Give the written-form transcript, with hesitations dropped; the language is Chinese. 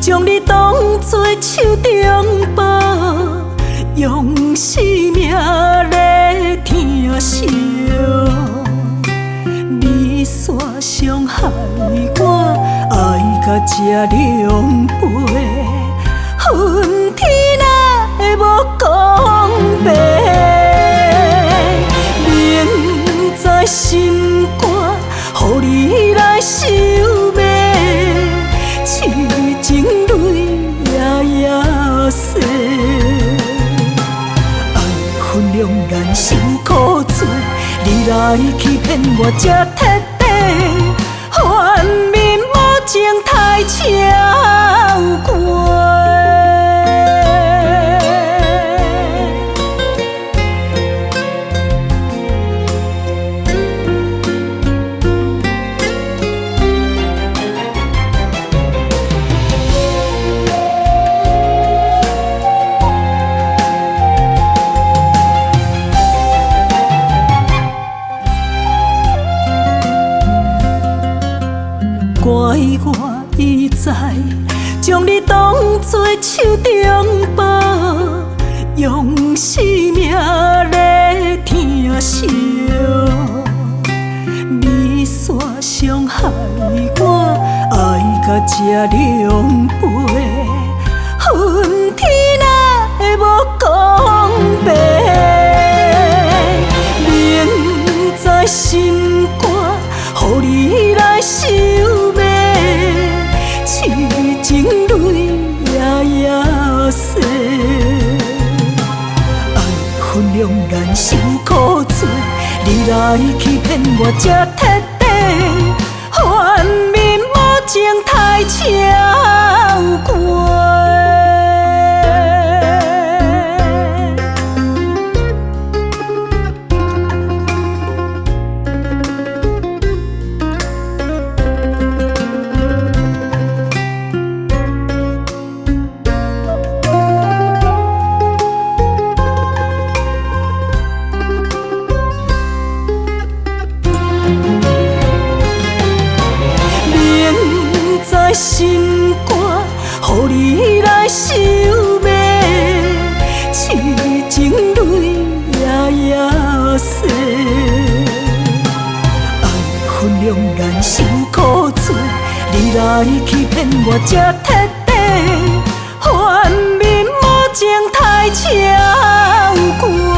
将你当作手中宝，用生命来疼惜。你煞伤害我，爱甲这两倍，恨天哪会无公平？明知心肝，予你来收买，痴情泪夜夜洗。爱分量难，辛苦做，你来欺骗我这彻底，还面无情太超过。怪我已知，将你当作手中宝，用生命来疼惜。你煞伤害我，爱甲这两倍，恨天哪会无公平？明知心肝，予你来收。痴情泪夜夜洗，爱分量难，辛苦做，你来欺骗我这彻底，还面无情太超过。心肝，予你来收买，痴情泪夜夜洗。爱分量难，辛苦做，你来欺骗我这彻底，还面无情太超过。